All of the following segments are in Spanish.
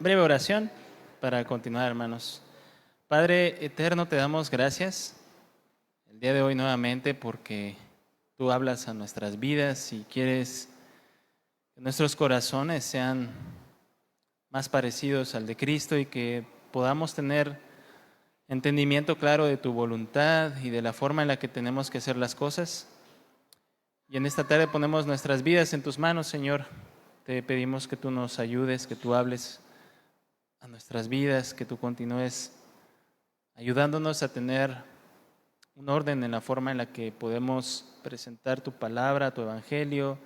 breve oración para continuar, hermanos. Padre eterno, te damos gracias el día de hoy nuevamente porque tú hablas a nuestras vidas y quieres que nuestros corazones sean más parecidos al de Cristo y que podamos tener entendimiento claro de tu voluntad y de la forma en la que tenemos que hacer las cosas. Y en esta tarde ponemos nuestras vidas en tus manos, Señor. Te pedimos que tú nos ayudes, que tú hables a nuestras vidas, que tú continúes ayudándonos a tener un orden en la forma en la que podemos presentar tu palabra, tu evangelio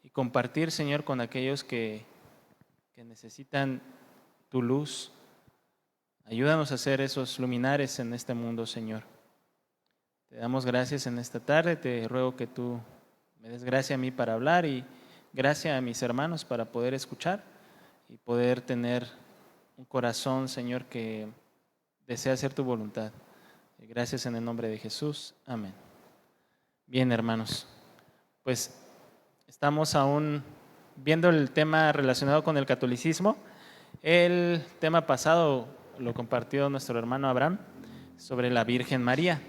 y compartir, Señor, con aquellos que necesitan tu luz. Ayúdanos a ser esos luminares en este mundo, Señor. Te damos gracias en esta tarde, te ruego que tú me des gracia a mí para hablar y gracia a mis hermanos para poder escuchar y poder tener un corazón, Señor, que desea hacer tu voluntad. Gracias en el nombre de Jesús. Amén. Bien, hermanos, pues estamos aún viendo el tema relacionado con el catolicismo. El tema pasado lo compartió nuestro hermano Abraham sobre la Virgen María.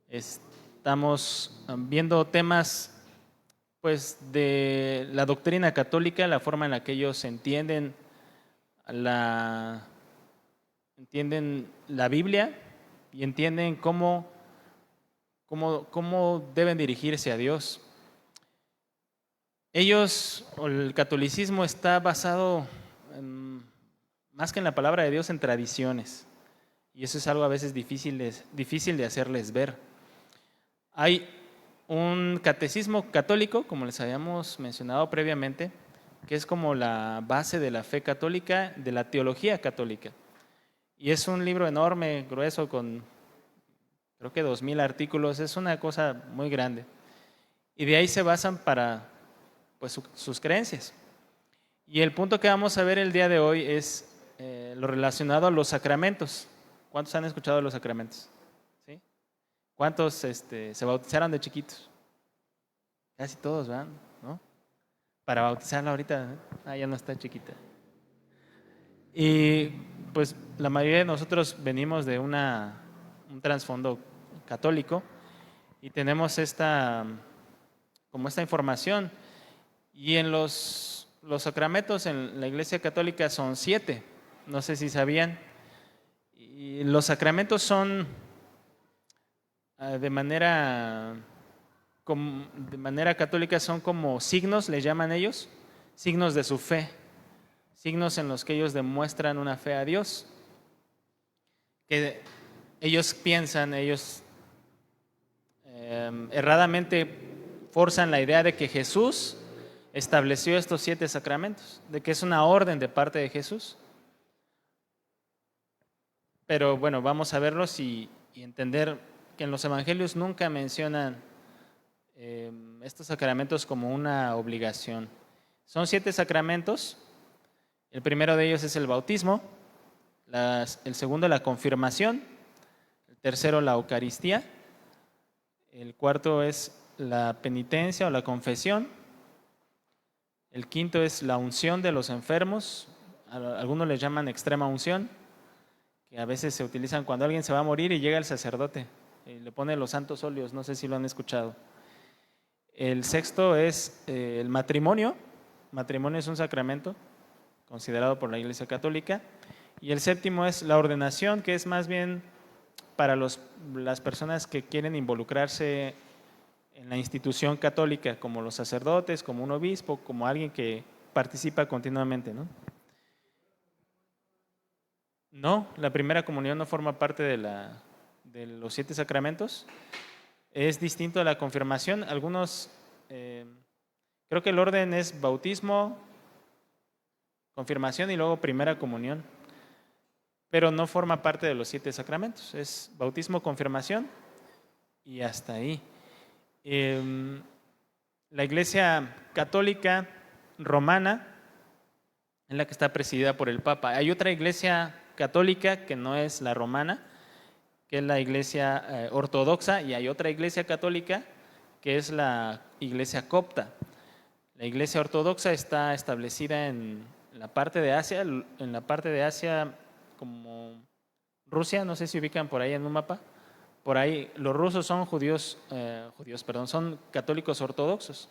Estamos viendo temas pues de la doctrina católica, la forma en la que ellos entienden la Biblia y entienden cómo deben dirigirse a Dios. Ellos, o el catolicismo, está basado más que en la palabra de Dios, en tradiciones. Y eso es algo a veces difícil de hacerles ver. Hay un catecismo católico, como les habíamos mencionado previamente, que es como la base de la fe católica, de la teología católica. Y es un libro enorme, grueso, con creo que 2000 artículos, es una cosa muy grande. Y de ahí se basan para pues, sus creencias. Y el punto que vamos a ver el día de hoy es lo relacionado a los sacramentos. ¿Cuántos han escuchado de los sacramentos? ¿Sí? ¿Cuántos se bautizaron de chiquitos? Casi todos, ¿verdad? ¿No? Para bautizarla ahorita, ya no está chiquita. Y pues la mayoría de nosotros venimos de un trasfondo católico y tenemos esta información. Y en los sacramentos en la Iglesia Católica son 7, no sé si sabían. Y los sacramentos son de manera católica son como signos, les llaman ellos, signos de su fe, signos en los que ellos demuestran una fe a Dios, que ellos piensan, erradamente forzan la idea de que Jesús estableció estos 7 sacramentos, de que es una orden de parte de Jesús. Pero bueno, vamos a verlos y entender que en los evangelios nunca mencionan estos sacramentos como una obligación. Son 7 sacramentos. El primero de ellos es el bautismo, el segundo la confirmación, el tercero la Eucaristía, el cuarto es la penitencia o la confesión, el quinto es la unción de los enfermos, algunos les llaman extrema unción, que a veces se utilizan cuando alguien se va a morir y llega el sacerdote y le pone los santos óleos, no sé si lo han escuchado. El sexto es el matrimonio. Matrimonio es un sacramento considerado por la Iglesia Católica. Y el séptimo es la ordenación, que es más bien para las personas que quieren involucrarse en la institución católica, como los sacerdotes, como un obispo, como alguien que participa continuamente, ¿no? No, la primera comunión no forma parte de los 7 sacramentos. Es distinto a la confirmación. Algunos, creo que el orden es bautismo, confirmación y luego primera comunión. Pero no forma parte de los 7 sacramentos. Es bautismo, confirmación y hasta ahí. La Iglesia Católica Romana es la que está presidida por el Papa. Hay otra iglesia católica que no es la romana, que es la Iglesia Ortodoxa, y hay otra Iglesia Católica que es la Iglesia Copta. La Iglesia Ortodoxa está establecida en en la parte de Asia como Rusia, no sé si ubican por ahí en un mapa, por ahí los rusos son son católicos ortodoxos.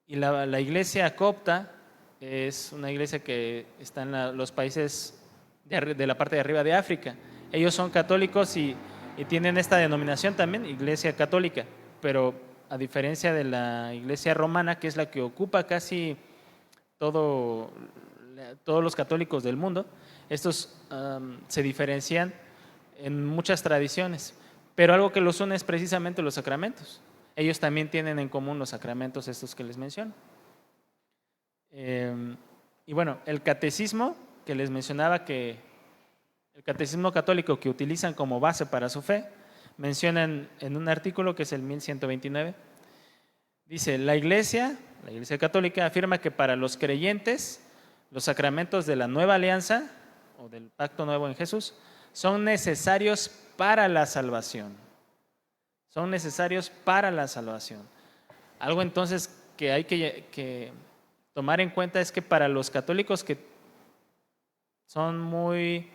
Y la iglesia copta es una iglesia que está en los países de la parte de arriba de África. Ellos son católicos y tienen esta denominación también, iglesia católica, pero a diferencia de la iglesia romana, que es la que ocupa casi todos los católicos del mundo, estos se diferencian en muchas tradiciones, pero algo que los une es precisamente los sacramentos. Ellos también tienen en común los sacramentos estos que les menciono. Y bueno, el catecismo que les mencionaba, que el catecismo católico que utilizan como base para su fe, mencionan en un artículo que es el 1129, dice, la Iglesia católica afirma que para los creyentes los sacramentos de la nueva alianza o del pacto nuevo en Jesús son necesarios para la salvación. Son necesarios para la salvación. Algo entonces que hay que tomar en cuenta es que para los católicos que son muy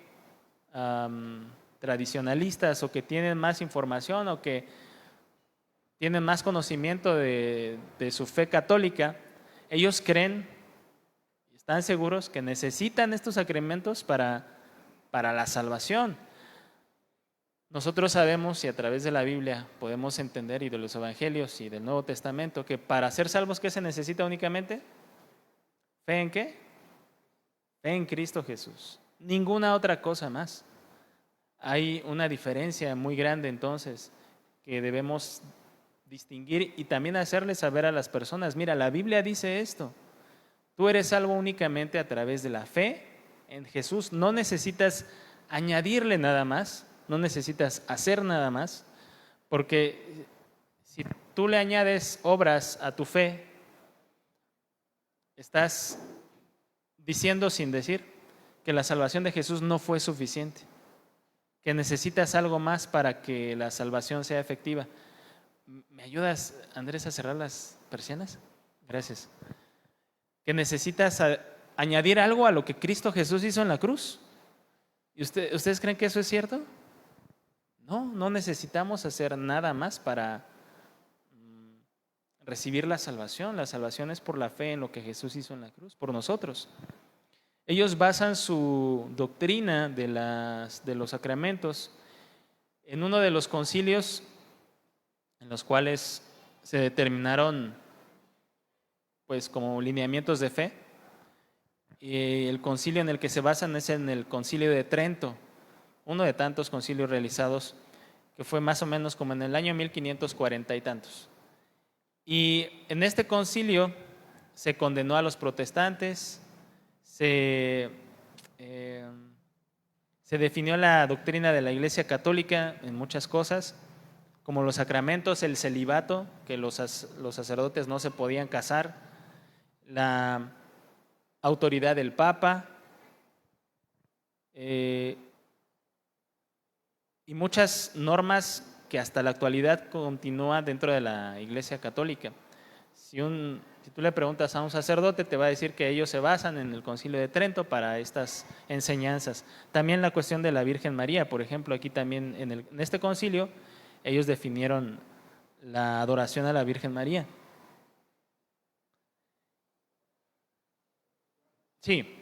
tradicionalistas o que tienen más información o que tienen más conocimiento de su fe católica, ellos creen, están seguros que necesitan estos sacramentos para la salvación. Nosotros sabemos y a través de la Biblia podemos entender y de los evangelios y del Nuevo Testamento que para ser salvos, ¿qué se necesita únicamente? ¿Fe en qué? Fe en Cristo Jesús. Ninguna otra cosa más. Hay una diferencia muy grande entonces que debemos distinguir y también hacerle saber a las personas, mira, la Biblia dice esto, tú eres salvo únicamente a través de la fe en Jesús, no necesitas añadirle nada más, no necesitas hacer nada más, porque si tú le añades obras a tu fe, estás diciendo sin decir que la salvación de Jesús no fue suficiente, que necesitas algo más para que la salvación sea efectiva. ¿Me ayudas, Andrés, a cerrar las persianas? Gracias. Que necesitas añadir algo a lo que Cristo Jesús hizo en la cruz. ¿Y ustedes creen que eso es cierto? No necesitamos hacer nada más para recibir la salvación. La salvación es por la fe en lo que Jesús hizo en la cruz, por nosotros. Ellos basan su doctrina de los sacramentos en uno de los concilios en los cuales se determinaron pues como lineamientos de fe. Y el concilio en el que se basan es en el Concilio de Trento, uno de tantos concilios realizados que fue más o menos como en el año 1540 y tantos. Y en este concilio se condenó a los protestantes, se definió la doctrina de la Iglesia Católica en muchas cosas, como los sacramentos, el celibato, que los sacerdotes no se podían casar, la autoridad del Papa, y muchas normas que hasta la actualidad continúan dentro de la Iglesia Católica. Si tú le preguntas a un sacerdote, te va a decir que ellos se basan en el Concilio de Trento para estas enseñanzas. También la cuestión de la Virgen María, por ejemplo, aquí también en este concilio, ellos definieron la adoración a la Virgen María. Sí.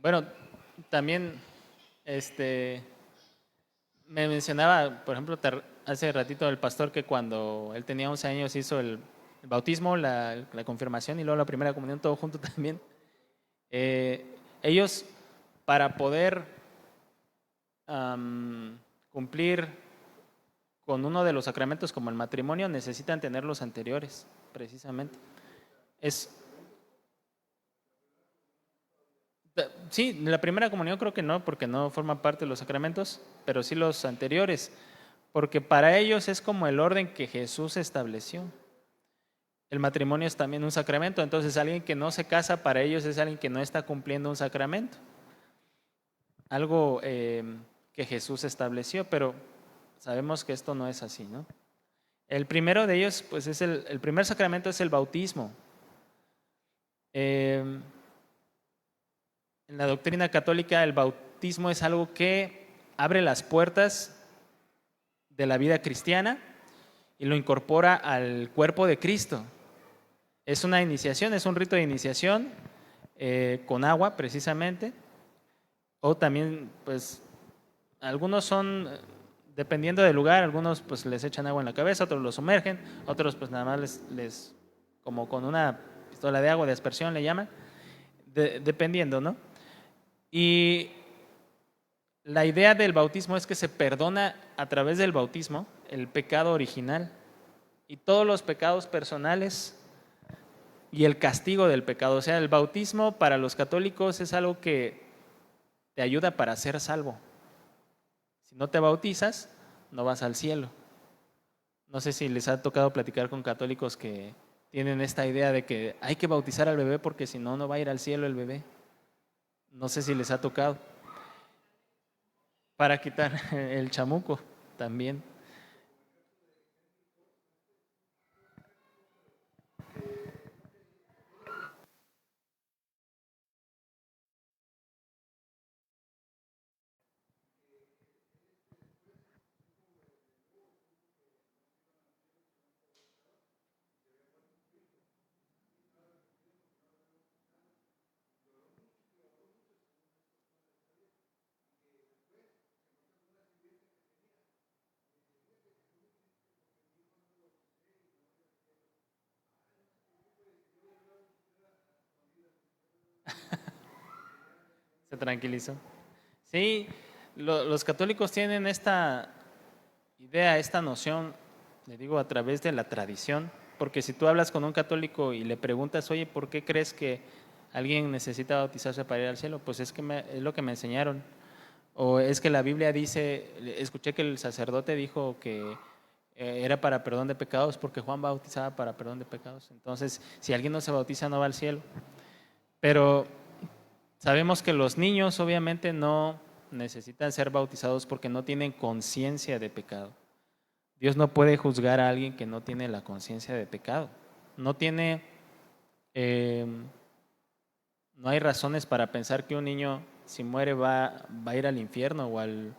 Bueno, también me mencionaba, por ejemplo, hace ratito el pastor que cuando él tenía 11 años hizo el bautismo, la confirmación y luego la primera comunión, todo junto también. Ellos, para poder cumplir con uno de los sacramentos como el matrimonio, necesitan tener los anteriores, precisamente. Sí, la primera comunión creo que no, porque no forma parte de los sacramentos, pero sí los anteriores, porque para ellos es como el orden que Jesús estableció. El matrimonio es también un sacramento, entonces alguien que no se casa para ellos es alguien que no está cumpliendo un sacramento. Algo que que Jesús estableció, pero sabemos que esto no es así, ¿no? El primero de ellos, pues el primer sacramento es el bautismo. En la doctrina católica el bautismo es algo que abre las puertas de la vida cristiana y lo incorpora al cuerpo de Cristo. Es una iniciación, es un rito de iniciación con agua precisamente, o también pues algunos son, dependiendo del lugar, algunos pues les echan agua en la cabeza, otros lo sumergen, otros pues nada más les como con una pistola de agua de aspersión le llaman, dependiendo, ¿no? Y la idea del bautismo es que se perdona a través del bautismo el pecado original y todos los pecados personales y el castigo del pecado. O sea, el bautismo para los católicos es algo que te ayuda para ser salvo. Si no te bautizas, no vas al cielo. No sé si les ha tocado platicar con católicos que tienen esta idea de que hay que bautizar al bebé porque si no, no va a ir al cielo el bebé. No sé si les ha tocado. Para quitar el chamuco también. Se tranquilizó. Sí, los católicos tienen esta idea, esta noción, le digo, a través de la tradición, porque si tú hablas con un católico y le preguntas, oye, ¿por qué crees que alguien necesita bautizarse para ir al cielo? Pues es que es lo que me enseñaron. O es que la Biblia dice, escuché que el sacerdote dijo que era para perdón de pecados porque Juan bautizaba para perdón de pecados. Entonces, si alguien no se bautiza, no va al cielo. Pero sabemos que los niños obviamente no necesitan ser bautizados porque no tienen conciencia de pecado. Dios no puede juzgar a alguien que no tiene la conciencia de pecado. No tiene, eh, no hay razones para pensar que un niño si muere va a ir al infierno o al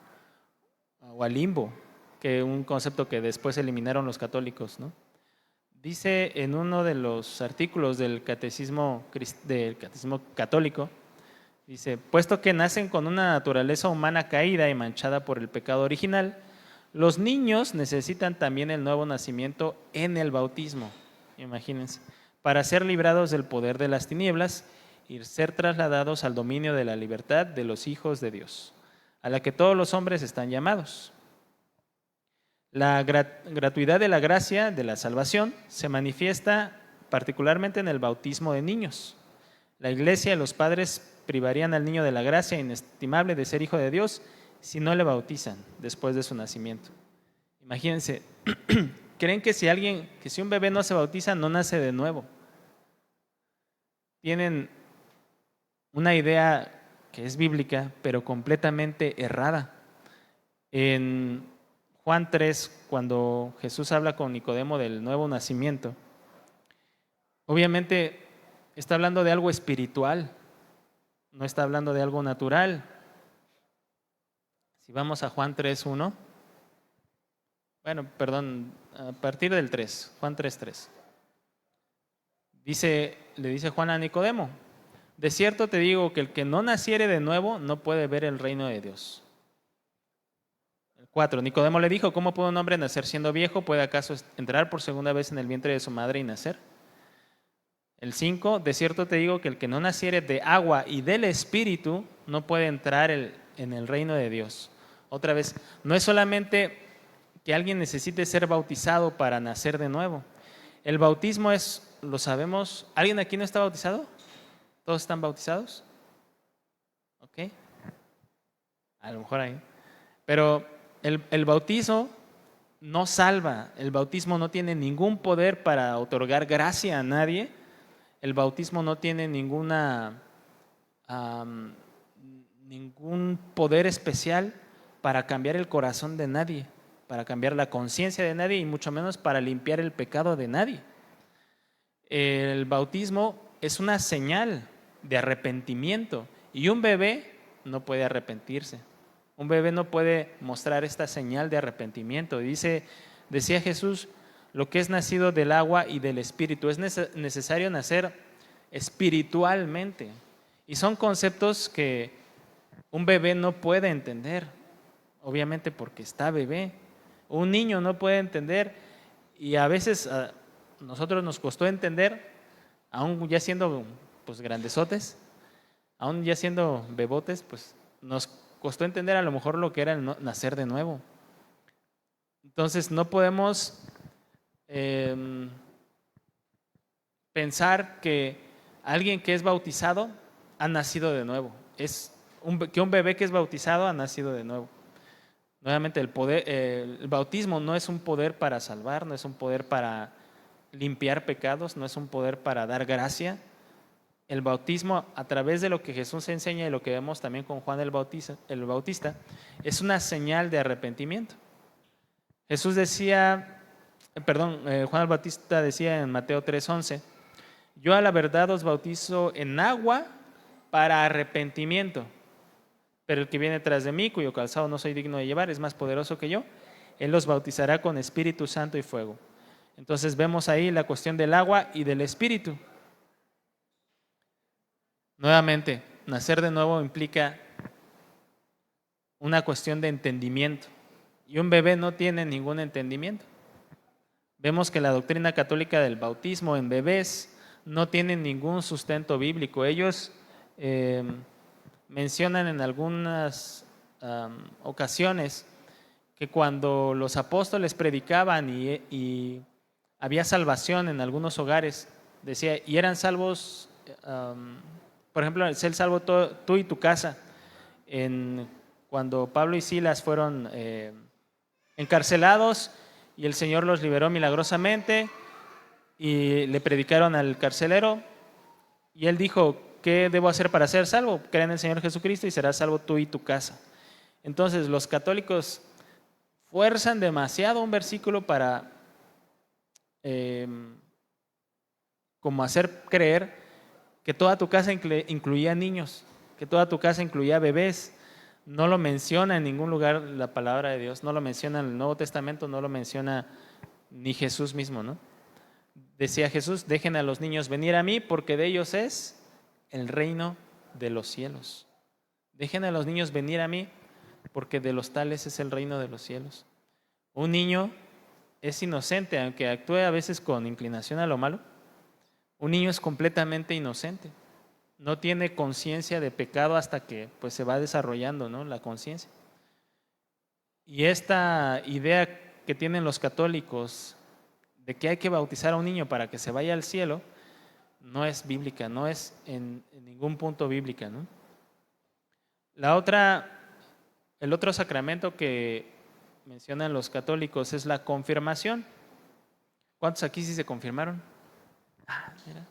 limbo, que es un concepto que después eliminaron los católicos, ¿no? Dice en uno de los artículos del catecismo católico, dice, puesto que nacen con una naturaleza humana caída y manchada por el pecado original, los niños necesitan también el nuevo nacimiento en el bautismo, imagínense, para ser librados del poder de las tinieblas y ser trasladados al dominio de la libertad de los hijos de Dios, a la que todos los hombres están llamados. La gratuidad de la gracia de la salvación se manifiesta particularmente en el bautismo de niños. La Iglesia y los padres privarían al niño de la gracia inestimable de ser hijo de Dios si no le bautizan después de su nacimiento. Imagínense, creen que si un bebé no se bautiza, no nace de nuevo. Tienen una idea que es bíblica, pero completamente errada. En Juan 3, cuando Jesús habla con Nicodemo del nuevo nacimiento, obviamente está hablando de algo espiritual, no está hablando de algo natural. Si vamos a Juan 3:1, bueno, perdón, a partir del 3, Juan 3:3. Le dice Juan a Nicodemo, de cierto te digo que el que no naciere de nuevo no puede ver el reino de Dios. El 4, Nicodemo le dijo, ¿cómo puede un hombre nacer siendo viejo? ¿Puede acaso entrar por segunda vez en el vientre de su madre y nacer? El 5, de cierto te digo que el que no naciere de agua y del Espíritu no puede entrar en el reino de Dios. Otra vez, no es solamente que alguien necesite ser bautizado para nacer de nuevo. El bautismo es, lo sabemos, ¿alguien aquí no está bautizado? ¿Todos están bautizados? ¿Ok? A lo mejor ahí. Pero el bautismo no salva, el bautismo no tiene ningún poder para otorgar gracia a nadie. El bautismo no tiene ningún poder especial para cambiar el corazón de nadie, para cambiar la conciencia de nadie y mucho menos para limpiar el pecado de nadie. El bautismo es una señal de arrepentimiento y un bebé no puede arrepentirse. Un bebé no puede mostrar esta señal de arrepentimiento. Decía Jesús, lo que es nacido del agua y del espíritu. Es necesario nacer espiritualmente. Y son conceptos que un bebé no puede entender, obviamente porque está bebé. Un niño no puede entender y a veces a nosotros nos costó entender, aún ya siendo pues grandesotes, aún ya siendo bebotes, pues nos costó entender a lo mejor lo que era el nacer de nuevo. Entonces no podemos pensar que alguien que es bautizado ha nacido de nuevo. Que un bebé que es bautizado ha nacido de nuevo. Nuevamente, el bautismo no es un poder para salvar, no es un poder para limpiar pecados, no es un poder para dar gracia. El bautismo, a través de lo que Jesús enseña y lo que vemos también con Juan el Bautista, es una señal de arrepentimiento. Juan el Bautista decía en Mateo 3:11, yo a la verdad os bautizo en agua para arrepentimiento, pero el que viene tras de mí, cuyo calzado no soy digno de llevar, es más poderoso que yo, él los bautizará con Espíritu Santo y fuego. Entonces vemos ahí la cuestión del agua y del Espíritu. Nuevamente, nacer de nuevo implica una cuestión de entendimiento y un bebé no tiene ningún entendimiento. Vemos que la doctrina católica del bautismo en bebés no tiene ningún sustento bíblico. Ellos mencionan en algunas ocasiones que cuando los apóstoles predicaban y había salvación en algunos hogares, decía, y eran salvos, por ejemplo, ser salvo tú y tu casa. Cuando Pablo y Silas fueron encarcelados y el Señor los liberó milagrosamente y le predicaron al carcelero y él dijo, ¿qué debo hacer para ser salvo? Cree en el Señor Jesucristo y serás salvo tú y tu casa. Entonces los católicos fuerzan demasiado un versículo para como hacer creer que toda tu casa incluía niños, que toda tu casa incluía bebés. No lo menciona en ningún lugar la palabra de Dios, no lo menciona en el Nuevo Testamento, no lo menciona ni Jesús mismo, ¿no? Decía Jesús, dejen a los niños venir a mí porque de ellos es el reino de los cielos. Dejen a los niños venir a mí porque de los tales es el reino de los cielos. Un niño es inocente, aunque actúe a veces con inclinación a lo malo. Un niño es completamente inocente. No tiene conciencia de pecado hasta que pues, se va desarrollando, ¿no? La conciencia. Y esta idea que tienen los católicos de que hay que bautizar a un niño para que se vaya al cielo, no es bíblica, no es en ningún punto bíblica, ¿no? El otro sacramento que mencionan los católicos es la confirmación. ¿Cuántos aquí sí se confirmaron? Mira.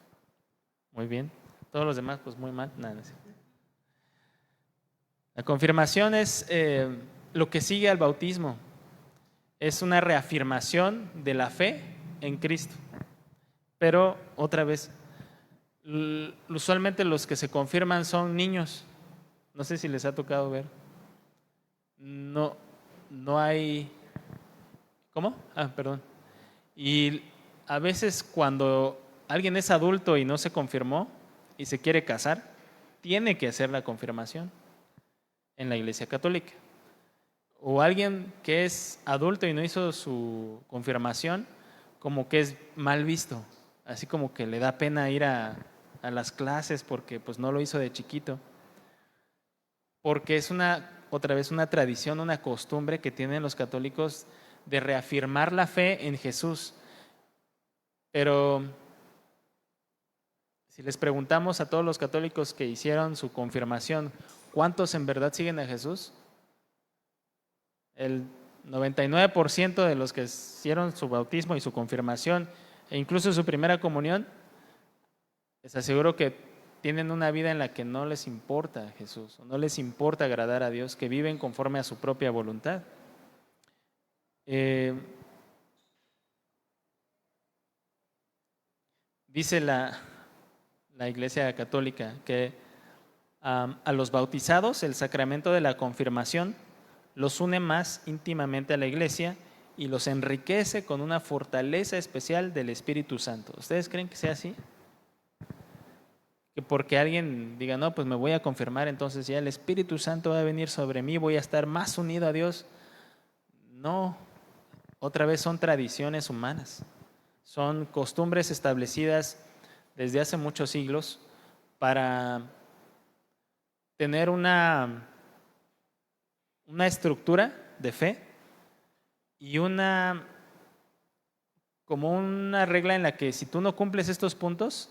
Muy bien. Todos los demás, pues muy mal. Nada, no sé. La confirmación es lo que sigue al bautismo. Es una reafirmación de la fe en Cristo. Pero, otra vez, usualmente los que se confirman son niños. No sé si les ha tocado ver. No hay... ¿Cómo? Perdón. Y a veces cuando alguien es adulto y no se confirmó y se quiere casar, tiene que hacer la confirmación en la Iglesia Católica. O alguien que es adulto y no hizo su confirmación, como que es mal visto, así como que le da pena ir a las clases porque pues no lo hizo de chiquito. Porque es otra vez una tradición, una costumbre que tienen los católicos de reafirmar la fe en Jesús. Pero si les preguntamos a todos los católicos que hicieron su confirmación, ¿cuántos en verdad siguen a Jesús? El 99% de los que hicieron su bautismo y su confirmación e incluso su primera comunión, les aseguro que tienen una vida en la que no les importa Jesús, o no les importa agradar a Dios, que viven conforme a su propia voluntad. Dice la Iglesia Católica que a los bautizados el sacramento de la confirmación los une más íntimamente a la Iglesia y los enriquece con una fortaleza especial del Espíritu Santo. ¿Ustedes creen que sea así? Que porque alguien diga, no, pues me voy a confirmar, entonces ya el Espíritu Santo va a venir sobre mí, voy a estar más unido a Dios. No, otra vez son tradiciones humanas, son costumbres establecidas desde hace muchos siglos para tener una estructura de fe y como una regla en la que si tú no cumples estos puntos,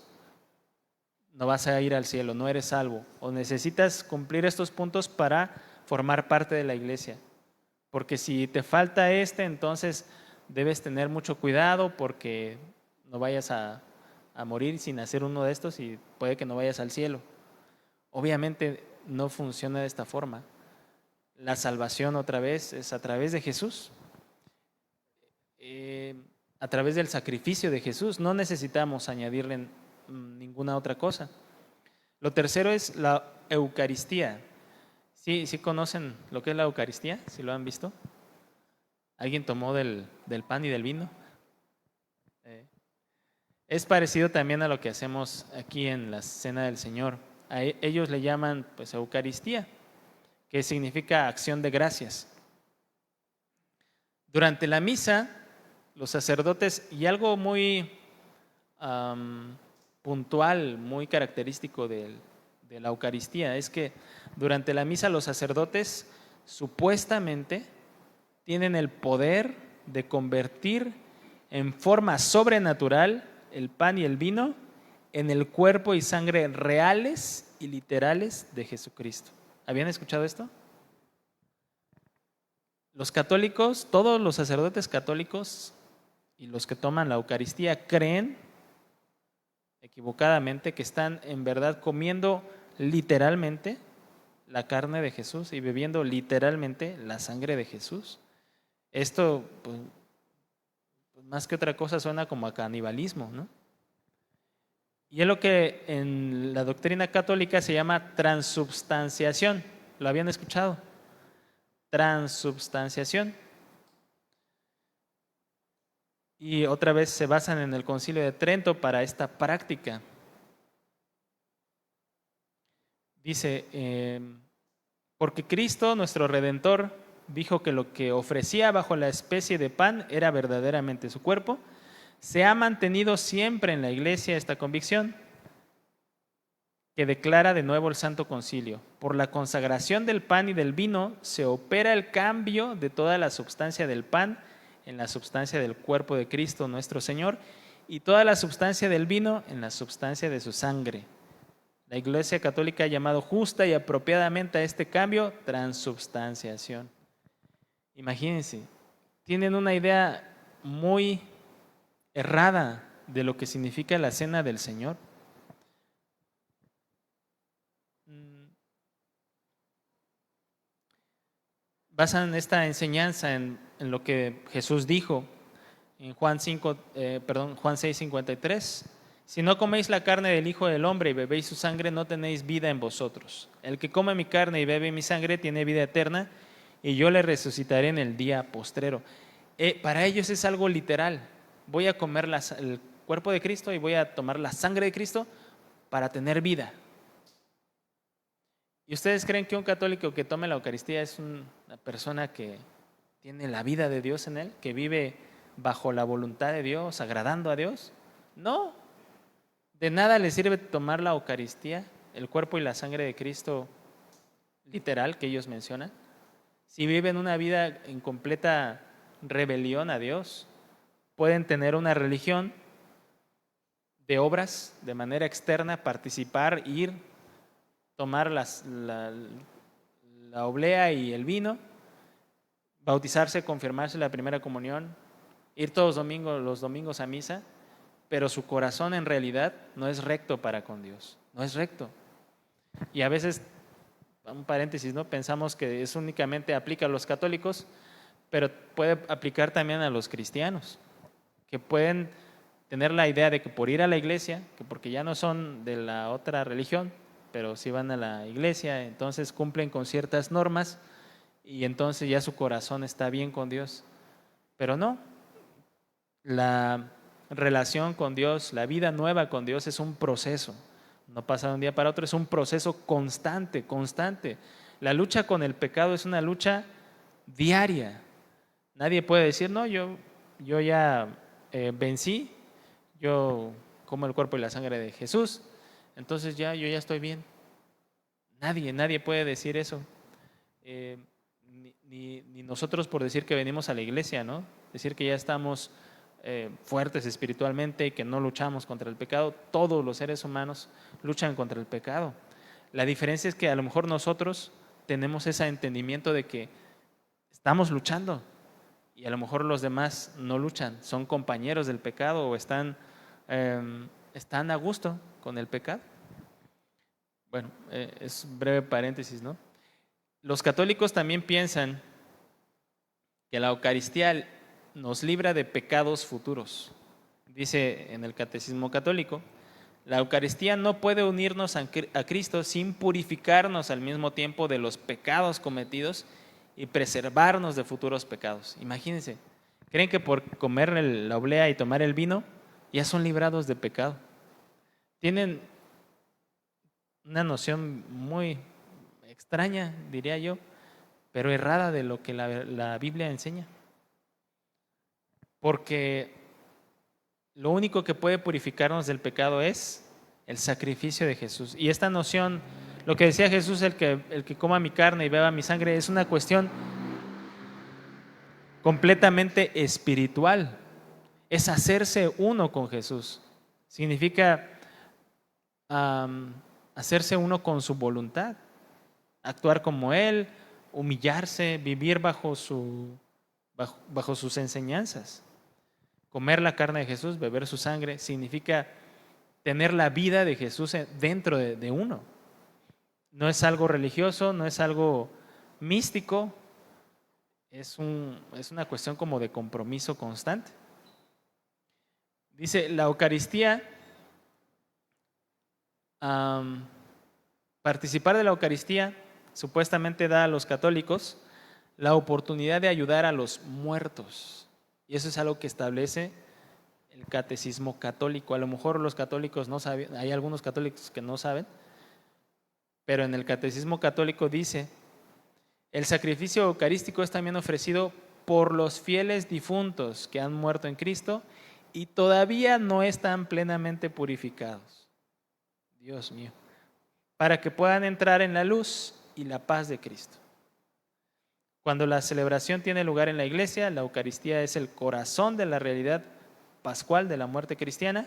no vas a ir al cielo, no eres salvo, o necesitas cumplir estos puntos para formar parte de la iglesia. Porque si te falta entonces debes tener mucho cuidado porque no vayas a morir sin hacer uno de estos y puede que no vayas al cielo. Obviamente no funciona de esta forma. La salvación otra vez es a través de Jesús, a través del sacrificio de Jesús. No necesitamos añadirle ninguna otra cosa. Lo tercero es la Eucaristía. ¿Sí conocen lo que es la Eucaristía? ¿Sí lo han visto? ¿Alguien tomó del pan y del vino? Es parecido también a lo que hacemos aquí en la Cena del Señor. Ellos le llaman pues Eucaristía, que significa acción de gracias. Durante la misa, los sacerdotes, y algo muy puntual, muy característico de la Eucaristía, es que durante la misa los sacerdotes supuestamente tienen el poder de convertir en forma sobrenatural el pan y el vino en el cuerpo y sangre reales y literales de Jesucristo. ¿Habían escuchado esto? Los católicos, todos los sacerdotes católicos y los que toman la Eucaristía creen equivocadamente que están en verdad comiendo literalmente la carne de Jesús y bebiendo literalmente la sangre de Jesús. Esto, pues, más que otra cosa, suena como a canibalismo, ¿no? Y es lo que en la doctrina católica se llama transubstanciación. ¿Lo habían escuchado? Transubstanciación. Y otra vez se basan en el Concilio de Trento para esta práctica. Dice, porque Cristo, nuestro Redentor, dijo que lo que ofrecía bajo la especie de pan era verdaderamente su cuerpo. Se ha mantenido siempre en la Iglesia esta convicción que declara de nuevo el Santo Concilio. Por la consagración del pan y del vino se opera el cambio de toda la substancia del pan en la substancia del cuerpo de Cristo nuestro Señor y toda la substancia del vino en la substancia de su sangre. La Iglesia Católica ha llamado justa y apropiadamente a este cambio transubstanciación. Imagínense, tienen una idea muy errada de lo que significa la Cena del Señor. Basan esta enseñanza en lo que Jesús dijo en Juan 6:53. Si no coméis la carne del Hijo del Hombre y bebéis su sangre, no tenéis vida en vosotros. El que come mi carne y bebe mi sangre tiene vida eterna, y yo le resucitaré en el día postrero. Para ellos es algo literal. Voy a comer el cuerpo de Cristo y voy a tomar la sangre de Cristo para tener vida. ¿Y ustedes creen que un católico que tome la Eucaristía es una persona que tiene la vida de Dios en él, que vive bajo la voluntad de Dios, agradando a Dios? No. De nada le sirve tomar la Eucaristía, el cuerpo y la sangre de Cristo literal que ellos mencionan, si viven una vida en completa rebelión a Dios. Pueden tener una religión de obras de manera externa, participar, ir, tomar la oblea y el vino, bautizarse, confirmarse la primera comunión, ir todos los domingos a misa, pero su corazón en realidad no es recto para con Dios, no es recto. Y a veces, un paréntesis, ¿no? Pensamos que es únicamente aplica a los católicos, pero puede aplicar también a los cristianos, que pueden tener la idea de que por ir a la iglesia, que porque ya no son de la otra religión, pero sí van a la iglesia, entonces cumplen con ciertas normas y entonces ya su corazón está bien con Dios. Pero no, la relación con Dios, la vida nueva con Dios es un proceso. No pasa de un día para otro, es un proceso constante, constante. La lucha con el pecado es una lucha diaria. Nadie puede decir, no, yo ya vencí, yo como el cuerpo y la sangre de Jesús, entonces yo ya estoy bien. Nadie puede decir eso. Ni nosotros por decir que venimos a la iglesia, ¿no? Decir que ya estamos fuertes espiritualmente y que no luchamos contra el pecado. Todos los seres humanos luchan contra el pecado. La diferencia es que a lo mejor nosotros tenemos ese entendimiento de que estamos luchando y a lo mejor los demás no luchan, son compañeros del pecado o están a gusto con el pecado. Bueno, es un breve paréntesis, ¿no? Los católicos también piensan que la Eucaristía nos libra de pecados futuros. Dice en el Catecismo Católico, la Eucaristía no puede unirnos a Cristo sin purificarnos al mismo tiempo de los pecados cometidos y preservarnos de futuros pecados. Imagínense, ¿creen que por comer la oblea y tomar el vino ya son librados de pecado? Tienen una noción muy extraña, diría yo, pero errada de lo que la Biblia enseña. Porque lo único que puede purificarnos del pecado es el sacrificio de Jesús. Y esta noción, lo que decía Jesús, el que coma mi carne y beba mi sangre, es una cuestión completamente espiritual. Es hacerse uno con Jesús. Significa hacerse uno con su voluntad, actuar como Él, humillarse, vivir bajo sus enseñanzas. Comer la carne de Jesús, beber su sangre, significa tener la vida de Jesús dentro de uno. No es algo religioso, no es algo místico, es una cuestión como de compromiso constante. Dice, la Eucaristía, participar de la Eucaristía supuestamente da a los católicos la oportunidad de ayudar a los muertos. Y eso es algo que establece el catecismo católico. A lo mejor los católicos no saben, hay algunos católicos que no saben, pero en el catecismo católico dice, el sacrificio eucarístico es también ofrecido por los fieles difuntos que han muerto en Cristo y todavía no están plenamente purificados. Dios mío. Para que puedan entrar en la luz y la paz de Cristo. Cuando la celebración tiene lugar en la iglesia, la Eucaristía es el corazón de la realidad pascual de la muerte cristiana.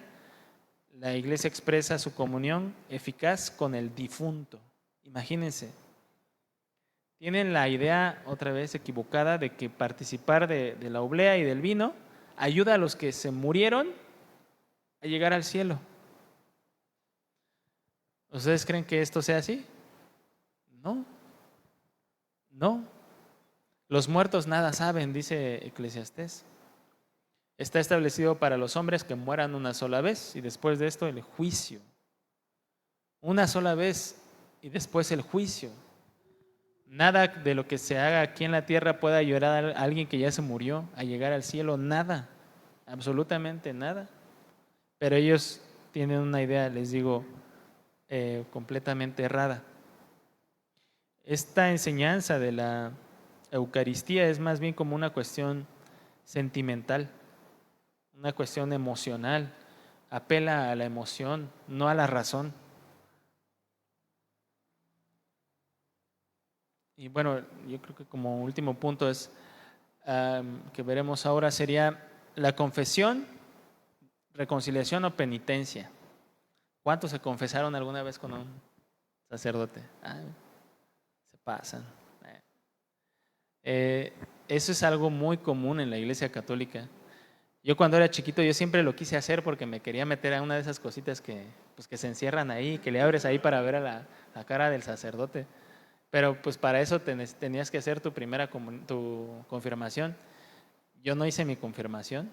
La iglesia expresa su comunión eficaz con el difunto. Imagínense, tienen la idea otra vez equivocada de que participar de la oblea y del vino ayuda a los que se murieron a llegar al cielo. ¿Ustedes creen que esto sea así? No. Los muertos nada saben, dice Eclesiastés. Está establecido para los hombres que mueran una sola vez y después de esto el juicio. Una sola vez y después el juicio. Nada de lo que se haga aquí en la tierra puede ayudar a alguien que ya se murió a llegar al cielo. Nada, absolutamente nada. Pero ellos tienen una idea, les digo, completamente errada. Esta enseñanza de la Eucaristía es más bien como una cuestión sentimental, una cuestión emocional, apela a la emoción, no a la razón. Y bueno, yo creo que como último punto es que veremos ahora sería la confesión, reconciliación o penitencia. ¿Cuántos se confesaron alguna vez con un sacerdote? Se pasan. Eso es algo muy común en la Iglesia Católica. Yo cuando era chiquito, yo siempre lo quise hacer porque me quería meter a una de esas cositas que, pues, que se encierran ahí, que le abres ahí para ver a la cara del sacerdote. Pero pues para eso tenías que hacer tu confirmación. Yo no hice mi confirmación.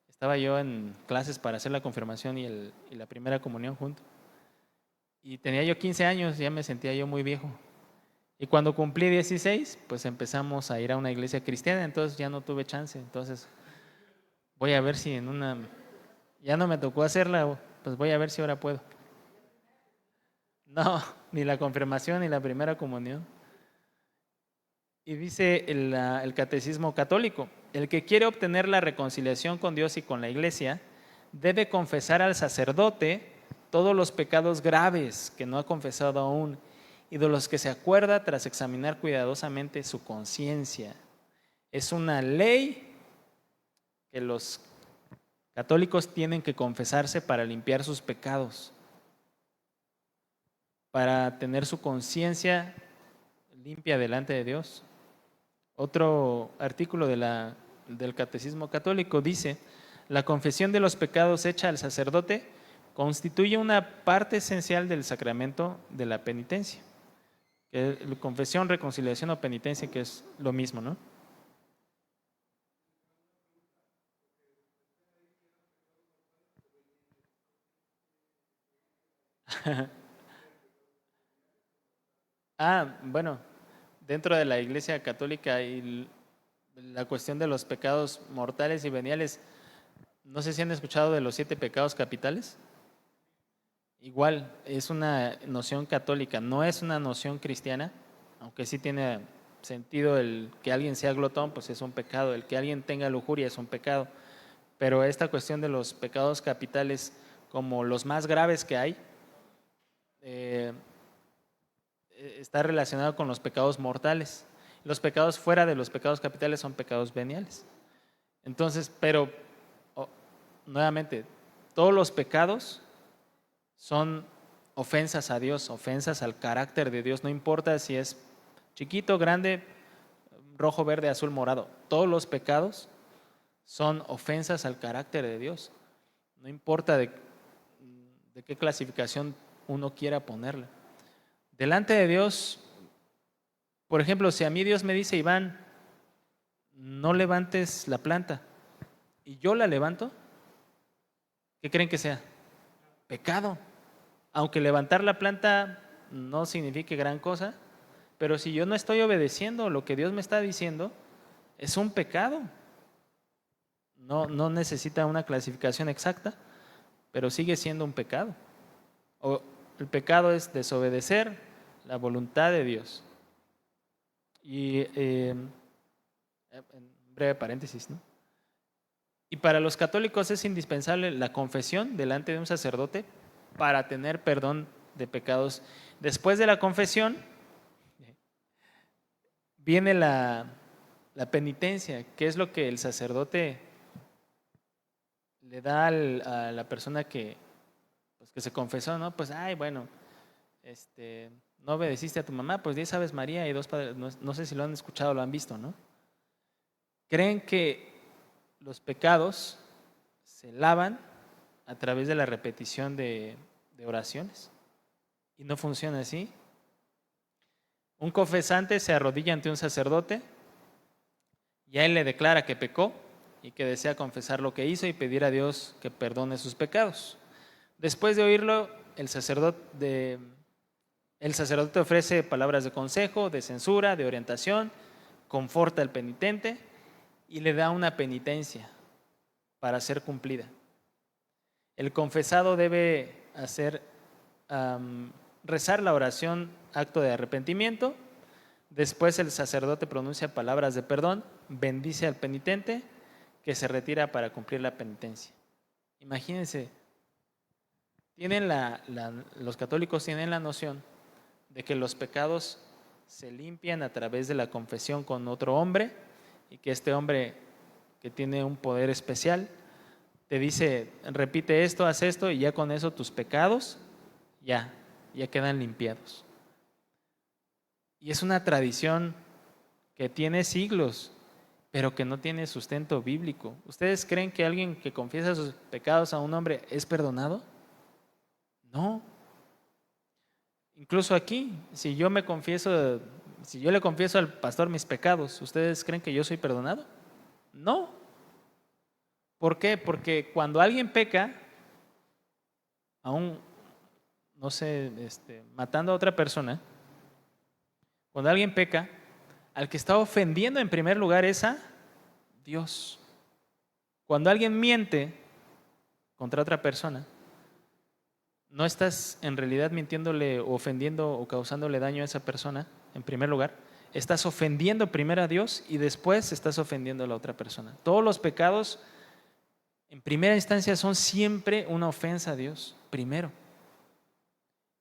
Estaba yo en clases para hacer la confirmación y la primera comunión junto. Y tenía yo 15 años, ya me sentía yo muy viejo. Y cuando cumplí 16, pues empezamos a ir a una iglesia cristiana, entonces ya no tuve chance. Entonces voy a ver si ya no me tocó hacerla, pues voy a ver si ahora puedo. No, ni la confirmación ni la primera comunión. Y dice el catecismo católico, el que quiere obtener la reconciliación con Dios y con la iglesia, debe confesar al sacerdote todos los pecados graves que no ha confesado aún y de los que se acuerda tras examinar cuidadosamente su conciencia. Es una ley que los católicos tienen que confesarse para limpiar sus pecados, para tener su conciencia limpia delante de Dios. Otro artículo del Catecismo Católico dice, la confesión de los pecados hecha al sacerdote constituye una parte esencial del sacramento de la penitencia. Confesión, reconciliación o penitencia, que es lo mismo, ¿no? Bueno, dentro de la Iglesia Católica y la cuestión de los pecados mortales y veniales, no sé si han escuchado de los 7 pecados capitales. Igual, es una noción católica, no es una noción cristiana, aunque sí tiene sentido el que alguien sea glotón, pues es un pecado, el que alguien tenga lujuria es un pecado, pero esta cuestión de los pecados capitales como los más graves que hay, eh, está relacionado con los pecados mortales. Los pecados fuera de los pecados capitales son pecados veniales. Entonces, pero nuevamente, todos los pecados son ofensas a Dios, ofensas al carácter de Dios, no importa si es chiquito, grande, rojo, verde, azul, morado. Todos los pecados son ofensas al carácter de Dios. No importa de qué clasificación uno quiera ponerla. Delante de Dios, por ejemplo, si a mí Dios me dice, Iván, no levantes la planta, y yo la levanto, ¿qué creen que sea? Pecado. Aunque levantar la planta no signifique gran cosa, pero si yo no estoy obedeciendo lo que Dios me está diciendo, es un pecado. No necesita una clasificación exacta, pero sigue siendo un pecado. El pecado es desobedecer la voluntad de Dios. Y en breve paréntesis, ¿no? Y para los católicos es indispensable la confesión delante de un sacerdote para tener perdón de pecados. Después de la confesión viene la penitencia, que es lo que el sacerdote le da a la persona pues, que se confesó, ¿no? Pues, bueno, no obedeciste a tu mamá, pues 10 Aves María y 2 Padres. No sé si lo han escuchado o lo han visto, ¿no? Creen que los pecados se lavan a través de la repetición de oraciones. Y no funciona así. Un confesante se arrodilla ante un sacerdote y a él le declara que pecó y que desea confesar lo que hizo y pedir a Dios que perdone sus pecados. Después de oírlo, el sacerdote ofrece palabras de consejo, de censura, de orientación, conforta al penitente y le da una penitencia para ser cumplida. El confesado debe rezar la oración, acto de arrepentimiento. Después el sacerdote pronuncia palabras de perdón, bendice al penitente que se retira para cumplir la penitencia. Imagínense, los católicos tienen la noción de que los pecados se limpian a través de la confesión con otro hombre y que este hombre que tiene un poder especial te dice, repite esto, haz esto y ya con eso tus pecados ya quedan limpiados. Y es una tradición que tiene siglos, pero que no tiene sustento bíblico. ¿Ustedes creen que alguien que confiesa sus pecados a un hombre es perdonado? No. Incluso aquí, si yo le confieso al pastor mis pecados, ¿ustedes creen que yo soy perdonado? No. ¿Por qué? Porque cuando alguien peca, aún, no sé, matando a otra persona, cuando alguien peca, al que está ofendiendo en primer lugar es a Dios. Cuando alguien miente contra otra persona, no estás en realidad mintiéndole, ofendiendo o causándole daño a esa persona, en primer lugar. Estás ofendiendo primero a Dios y después estás ofendiendo a la otra persona. Todos los pecados, en primera instancia, son siempre una ofensa a Dios, primero.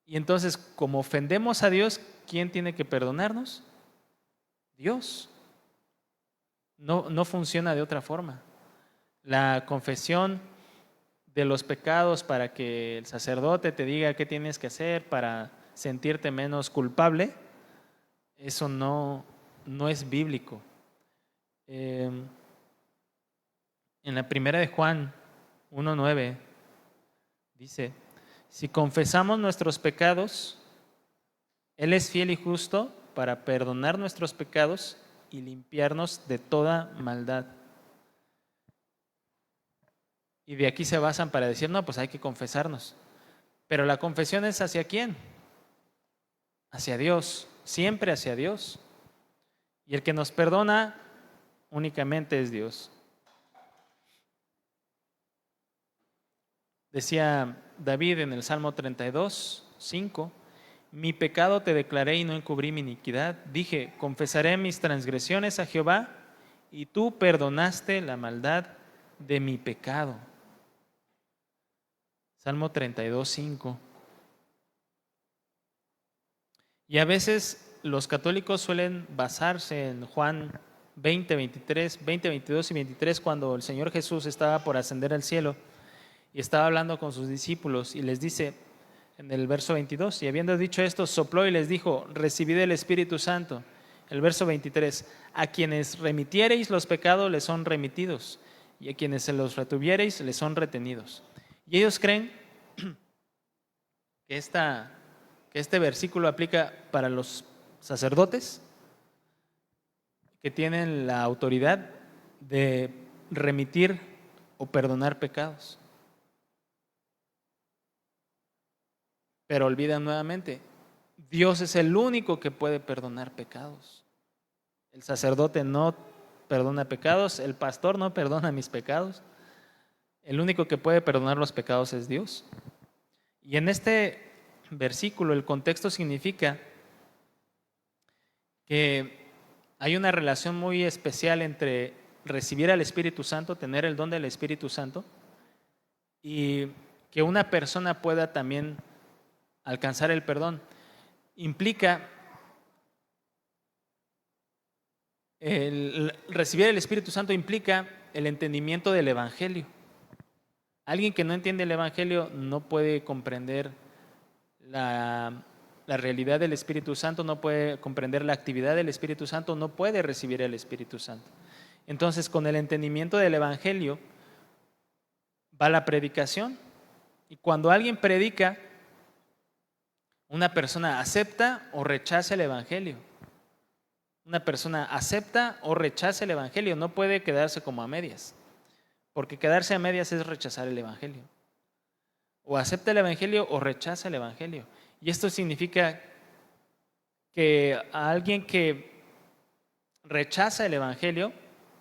Y entonces, como ofendemos a Dios, ¿quién tiene que perdonarnos? Dios. No funciona de otra forma. La confesión de los pecados para que el sacerdote te diga qué tienes que hacer para sentirte menos culpable, eso no es bíblico. En la primera de Juan 1:9 dice: si confesamos nuestros pecados, Él es fiel y justo para perdonar nuestros pecados y limpiarnos de toda maldad. Y de aquí se basan para decir, no, pues hay que confesarnos. Pero la confesión es ¿hacia quién? Hacia Dios, siempre hacia Dios. Y el que nos perdona únicamente es Dios. Decía David en el Salmo 32:5, mi pecado te declaré y no encubrí mi iniquidad. Dije, confesaré mis transgresiones a Jehová y tú perdonaste la maldad de mi pecado. Salmo 32:5. Y a veces los católicos suelen basarse en Juan 20, 22 y 23, cuando el Señor Jesús estaba por ascender al cielo y estaba hablando con sus discípulos y les dice en el verso 22, y habiendo dicho esto, sopló y les dijo, recibid el Espíritu Santo. El verso 23, a quienes remitiereis los pecados les son remitidos y a quienes se los retuviereis les son retenidos. Y ellos creen que este versículo aplica para los sacerdotes que tienen la autoridad de remitir o perdonar pecados. Pero olvidan nuevamente, Dios es el único que puede perdonar pecados. El sacerdote no perdona pecados, el pastor no perdona mis pecados. El único que puede perdonar los pecados es Dios. Y en este versículo el contexto significa que hay una relación muy especial entre recibir al Espíritu Santo, tener el don del Espíritu Santo, y que una persona pueda también alcanzar el perdón. Implica recibir el Espíritu Santo implica el entendimiento del Evangelio. Alguien que no entiende el Evangelio no puede comprender la realidad del Espíritu Santo, no puede comprender la actividad del Espíritu Santo, no puede recibir el Espíritu Santo. Entonces, con el entendimiento del Evangelio va la predicación. Y cuando alguien predica, una persona acepta o rechaza el Evangelio. Una persona acepta o rechaza el Evangelio, no puede quedarse como a medias, porque quedarse a medias es rechazar el Evangelio. O acepta el Evangelio o rechaza el Evangelio. Y esto significa que a alguien que rechaza el Evangelio,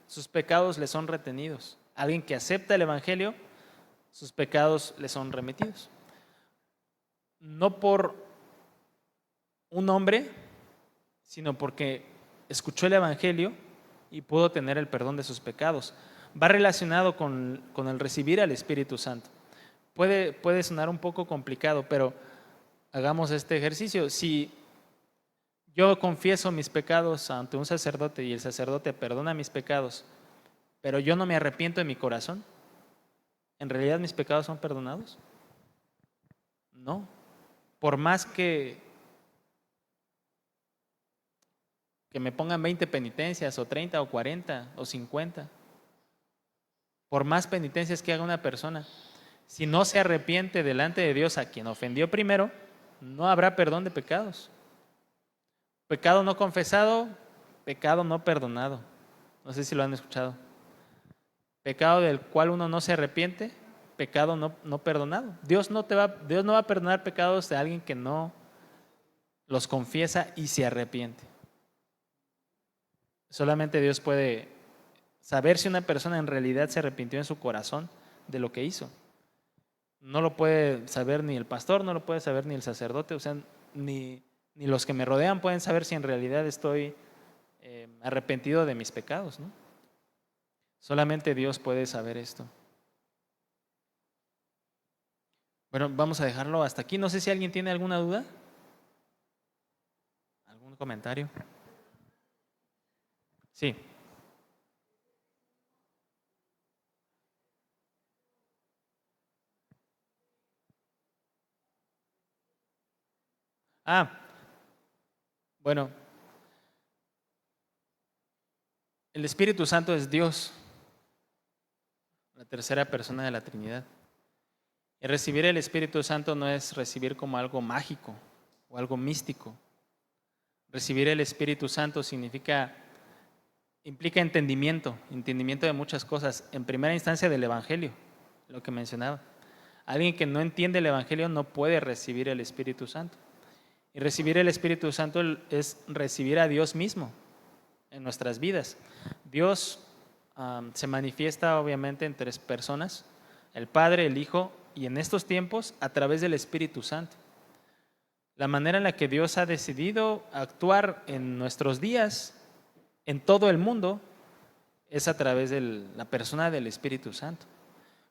sus pecados le son retenidos. A alguien que acepta el Evangelio, sus pecados le son remitidos. No por un hombre, sino porque escuchó el Evangelio y pudo tener el perdón de sus pecados. Va relacionado con el recibir al Espíritu Santo. Puede sonar un poco complicado, pero hagamos este ejercicio. Si yo confieso mis pecados ante un sacerdote y el sacerdote perdona mis pecados, pero yo no me arrepiento de mi corazón, ¿en realidad mis pecados son perdonados? No. Por más que que me pongan 20 penitencias o 30 o 40 o 50. Por más penitencias que haga una persona, si no se arrepiente delante de Dios a quien ofendió primero, no habrá perdón de pecados. Pecado no confesado, pecado no perdonado. No sé si lo han escuchado. Pecado del cual uno no se arrepiente, pecado no perdonado. Dios no va a perdonar pecados de alguien que no los confiesa y se arrepiente. Solamente Dios puede saber si una persona en realidad se arrepintió en su corazón de lo que hizo. No lo puede saber ni el pastor, no lo puede saber ni el sacerdote, o sea, ni los que me rodean pueden saber si en realidad estoy arrepentido de mis pecados, ¿no? Solamente Dios puede saber esto. Bueno, vamos a dejarlo hasta aquí. No sé si alguien tiene alguna duda. ¿Algún comentario? Sí. Bueno, el Espíritu Santo es Dios, la tercera persona de la Trinidad. Y recibir el Espíritu Santo no es recibir como algo mágico o algo místico. Recibir el Espíritu Santo implica entendimiento de muchas cosas. En primera instancia del Evangelio, lo que mencionaba. Alguien que no entiende el Evangelio no puede recibir el Espíritu Santo. Y recibir el Espíritu Santo es recibir a Dios mismo en nuestras vidas. Dios se manifiesta obviamente en tres personas, el Padre, el Hijo y en estos tiempos a través del Espíritu Santo. La manera en la que Dios ha decidido actuar en nuestros días, en todo el mundo, es a través de la persona del Espíritu Santo.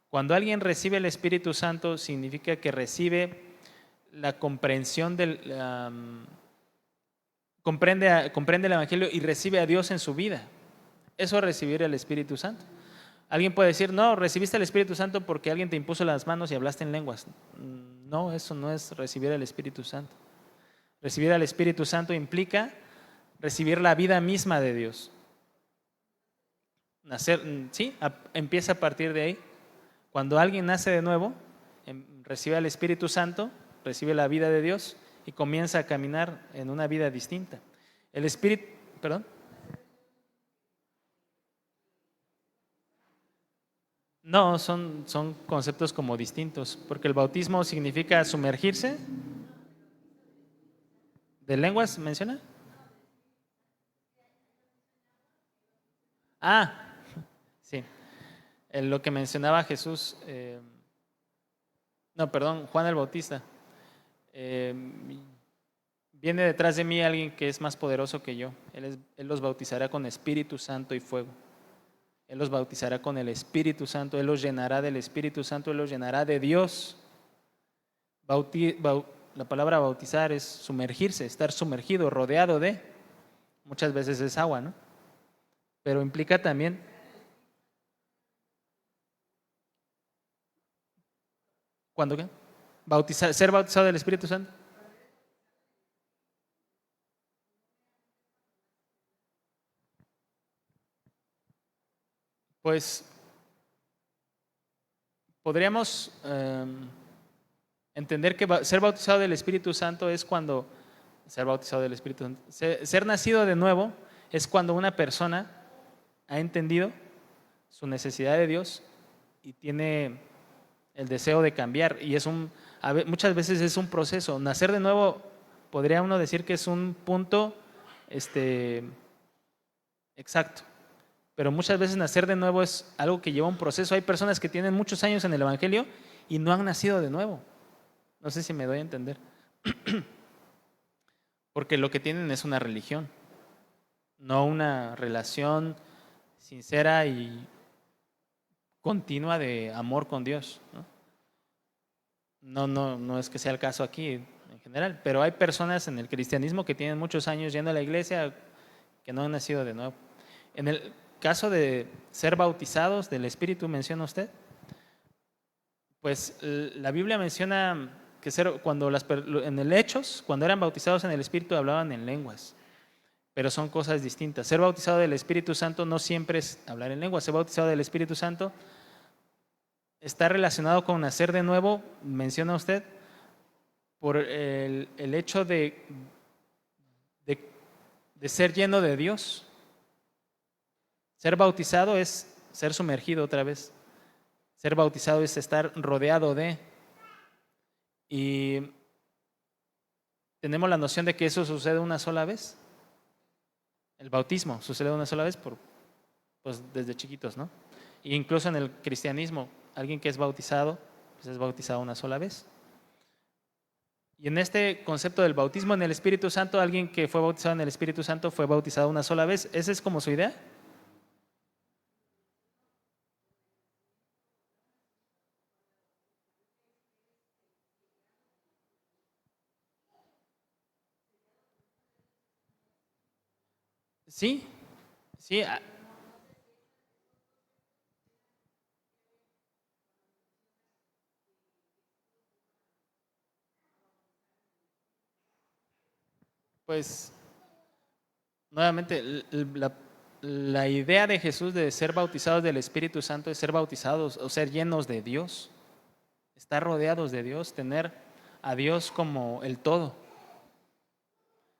Cuando alguien recibe el Espíritu Santo, significa que recibe la comprensión comprende el Evangelio y recibe a Dios en su vida. Eso es recibir el Espíritu Santo. Alguien puede decir, no, recibiste el Espíritu Santo porque alguien te impuso las manos y hablaste en lenguas. No, eso no es recibir el Espíritu Santo. Recibir al Espíritu Santo implica recibir la vida misma de Dios. Nacer, sí, empieza a partir de ahí. Cuando alguien nace de nuevo, recibe al Espíritu Santo, recibe la vida de Dios y comienza a caminar en una vida distinta. El Espíritu, perdón. No, son conceptos como distintos, porque el bautismo significa sumergirse. ¿De lenguas menciona? Sí. Lo que mencionaba Jesús, Juan el Bautista. Viene detrás de mí alguien que es más poderoso que yo. Él los bautizará con Espíritu Santo y fuego. Él los bautizará con el Espíritu Santo. Él los llenará del Espíritu Santo. Él los llenará de Dios. La palabra bautizar es sumergirse, estar sumergido, rodeado de. Muchas veces es agua, ¿no? Pero implica también ¿cuándo qué? Ser bautizado del Espíritu Santo. Pues podríamos entender que ser bautizado del Espíritu Santo es cuando ser bautizado del Espíritu Santo, ser nacido de nuevo es cuando una persona ha entendido su necesidad de Dios y tiene el deseo de cambiar, y muchas veces es un proceso. Nacer de nuevo, podría uno decir que es un punto exacto, pero muchas veces nacer de nuevo es algo que lleva un proceso. Hay personas que tienen muchos años en el Evangelio y no han nacido de nuevo. No sé si me doy a entender. Porque lo que tienen es una religión, no una relación sincera y continua de amor con Dios, no es que sea el caso aquí en general, pero hay personas en el cristianismo que tienen muchos años yendo a la iglesia que no han nacido de nuevo. En el caso de ser bautizados del Espíritu, menciona usted, pues la Biblia menciona que en el Hechos, cuando eran bautizados en el Espíritu, hablaban en lenguas. pero son cosas distintas. Ser bautizado del Espíritu Santo no siempre es hablar en lengua. Ser bautizado del Espíritu Santo está relacionado con nacer de nuevo, menciona usted, por el hecho de ser lleno de Dios. Ser bautizado es ser sumergido otra vez. Ser bautizado es estar rodeado de. Y tenemos la noción de que eso sucede una sola vez. El bautismo sucede una sola vez pues desde chiquitos, ¿no? E incluso en el cristianismo, alguien que es bautizado, pues es bautizado una sola vez. Y en este concepto del bautismo en el Espíritu Santo, alguien que fue bautizado en el Espíritu Santo fue bautizado una sola vez. ¿Esa es como su idea? Sí, sí. Pues nuevamente, la idea de Jesús de ser bautizados del Espíritu Santo es ser bautizados o ser llenos de Dios, estar rodeados de Dios, tener a Dios como el todo.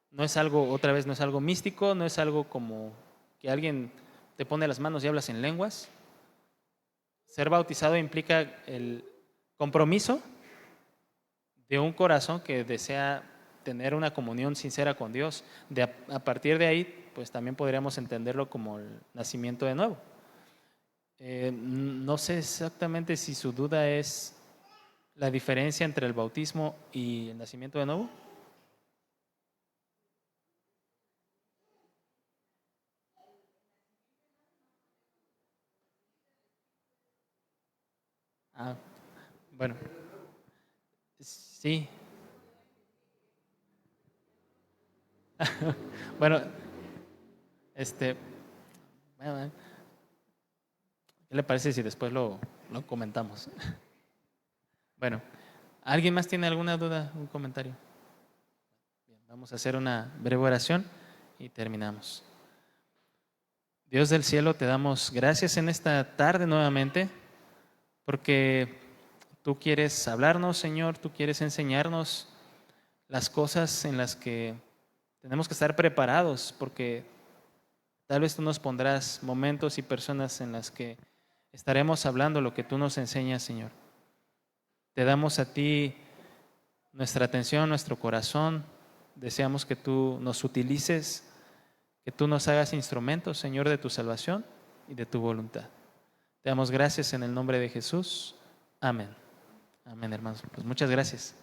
No es algo, otra vez, no es algo místico, no es algo como que alguien te pone las manos y hablas en lenguas. Ser bautizado implica el compromiso de un corazón que desea tener una comunión sincera con Dios. A partir de ahí, pues también podríamos entenderlo como el nacimiento de nuevo. No sé exactamente si su duda es la diferencia entre el bautismo y el nacimiento de nuevo. Ah, bueno, sí. Bueno, este, bueno, ¿qué le parece si después lo comentamos? Bueno, ¿alguien más tiene alguna duda, un comentario? Bien, vamos a hacer una breve oración y terminamos. Dios del cielo, te damos gracias en esta tarde nuevamente, porque tú quieres hablarnos, Señor, tú quieres enseñarnos las cosas en las que tenemos que estar preparados, porque tal vez tú nos pondrás momentos y personas en las que estaremos hablando lo que tú nos enseñas, Señor. Te damos a ti nuestra atención, nuestro corazón. Deseamos que tú nos utilices, que tú nos hagas instrumentos, Señor, de tu salvación y de tu voluntad. Te damos gracias en el nombre de Jesús. Amén. Amén, hermanos. Pues muchas gracias.